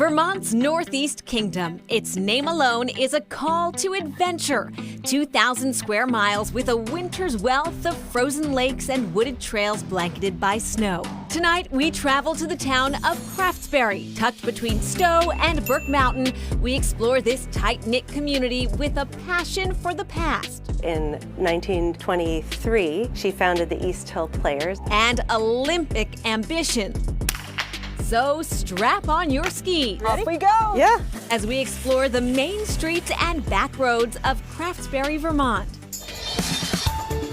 Vermont's Northeast Kingdom. Its name alone is a call to adventure. 2,000 square miles with a winter's wealth of frozen lakes and wooded trails blanketed by snow. Tonight, we travel to the town of Craftsbury. Tucked between Stowe and Burke Mountain, we explore this tight-knit community with a passion for the past. In 1923, she founded the East Hill Players. And Olympic ambition. So strap on your skis. Off we go! Yeah. As we explore the main streets and back roads of Craftsbury, Vermont.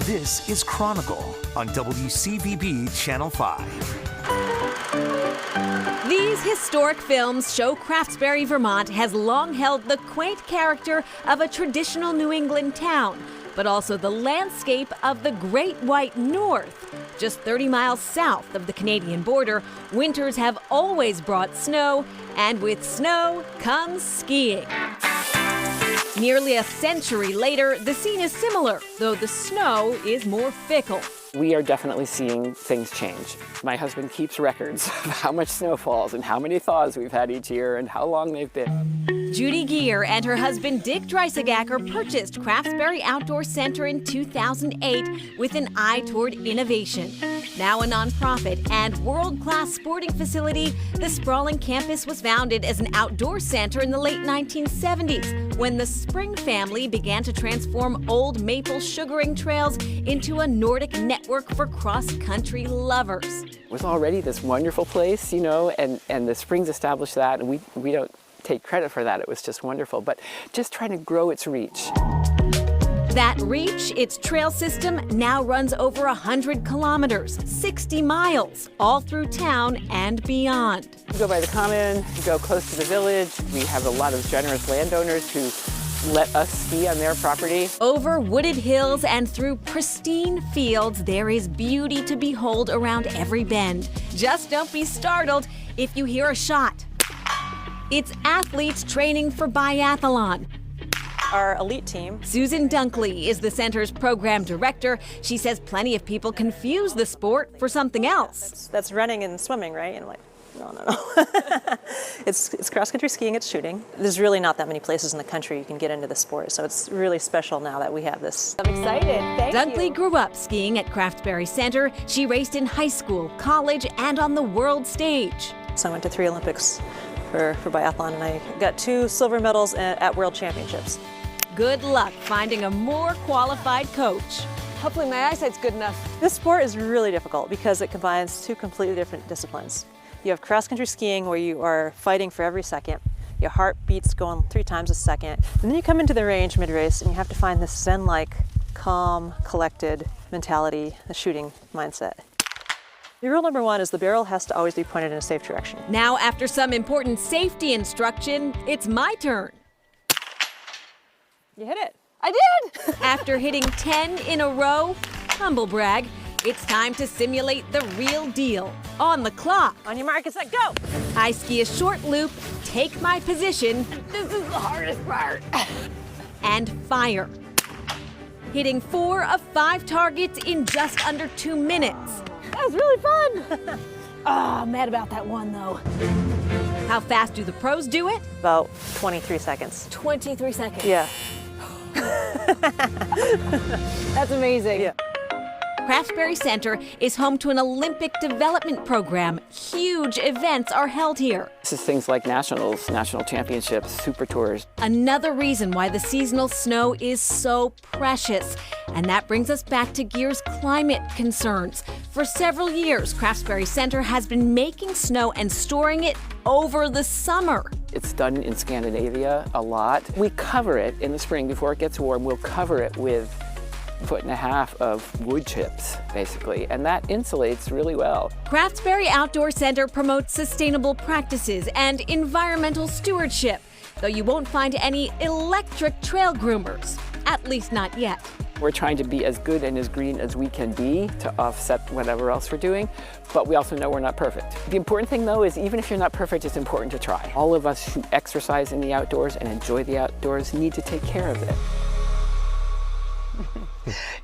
This is Chronicle on WCVB Channel 5. These historic films show Craftsbury, Vermont has long held the quaint character of a traditional New England town, but also the landscape of the Great White North. Just 30 miles south of the Canadian border, winters have always brought snow, and with snow comes skiing. Nearly a century later, the scene is similar, though the snow is more fickle. We are definitely seeing things change. My husband keeps records of how much snow falls and how many thaws we've had each year and how long they've been. Judy Geer and her husband Dick Dreisigacker purchased Craftsbury Outdoor Center in 2008 with an eye toward innovation. Now a nonprofit and world-class sporting facility, the sprawling campus was founded as an outdoor center in the late 1970s when the Spring family began to transform old maple sugaring trails into a Nordic network for cross-country lovers. It was already this wonderful place, you know, and the Springs established that, and we don't take credit for that. It was just wonderful, but just trying to grow its reach. That reach, its trail system now runs over 100 kilometers, 60 miles, all through town and beyond. We go by the common, we go close to the village. We have a lot of generous landowners who let us ski on their property. Over wooded hills and through pristine fields, there is beauty to behold around every bend. Just don't be startled if you hear a shot. It's athletes training for biathlon. Our elite team. Susan Dunkley is the center's program director. She says plenty of people confuse the sport for something else. That's running and swimming, right? And I'm like, no. It's cross-country skiing, it's shooting. There's really not that many places in the country you can get into the sport, so it's really special now that we have this. I'm excited. Thank Dunkley you. grew up skiing at Craftsbury Center. She raced in high school, college, and on the world stage. So I went to 3 Olympics for biathlon, and I got 2 silver medals at World Championships. Good luck finding a more qualified coach. Hopefully my eyesight's good enough. This sport is really difficult because it combines 2 completely different disciplines. You have cross-country skiing where you are fighting for every second. Your heart beats going 3 times a second. And then you come into the range mid-race and you have to find this zen-like, calm, collected mentality, the shooting mindset. The rule number 1 is the barrel has to always be pointed in a safe direction. Now, after some important safety instruction, it's my turn. You hit it. I did! After hitting 10 in a row, humble brag, it's time to simulate the real deal. On the clock. On your mark, get set, go! I ski a short loop, take my position, This is the hardest part. and fire. Hitting 4 of 5 targets in just under 2 minutes. That was really fun. I'm mad about that one though. How fast do the pros do it? About 23 seconds. 23 seconds. Yeah. That's amazing. Yeah. Craftsbury Center is home to an Olympic development program. Huge events are held here. This is things like nationals, national championships, super tours. Another reason why the seasonal snow is so precious. And that brings us back to Geer's climate concerns. For several years, Craftsbury Center has been making snow and storing it over the summer. It's done in Scandinavia a lot. We cover it in the spring before it gets warm. We'll cover it with 1.5 feet of wood chips, basically, and that insulates really well. Craftsbury Outdoor Center promotes sustainable practices and environmental stewardship, though you won't find any electric trail groomers, at least not yet. We're trying to be as good and as green as we can be to offset whatever else we're doing, but we also know we're not perfect. The important thing, though, is even if you're not perfect, it's important to try. All of us who exercise in the outdoors and enjoy the outdoors need to take care of it.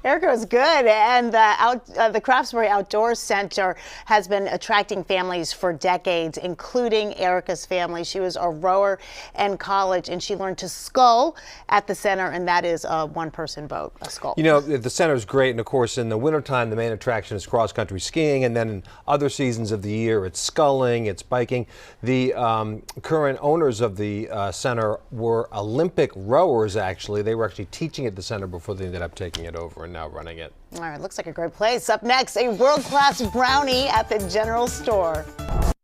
Erica was good, and the Craftsbury Outdoor Center has been attracting families for decades, including Erica's family. She was a rower in college, and she learned to scull at the center, and that is a one-person boat, a scull. You know, the center is great, and of course, in the wintertime, the main attraction is cross-country skiing, and then in other seasons of the year, it's sculling, it's biking. The current owners of the center were Olympic rowers, actually. They were actually teaching at the center before they ended up taking it over and now running it. All right, looks like a great place. Up next, a world-class brownie at the general store.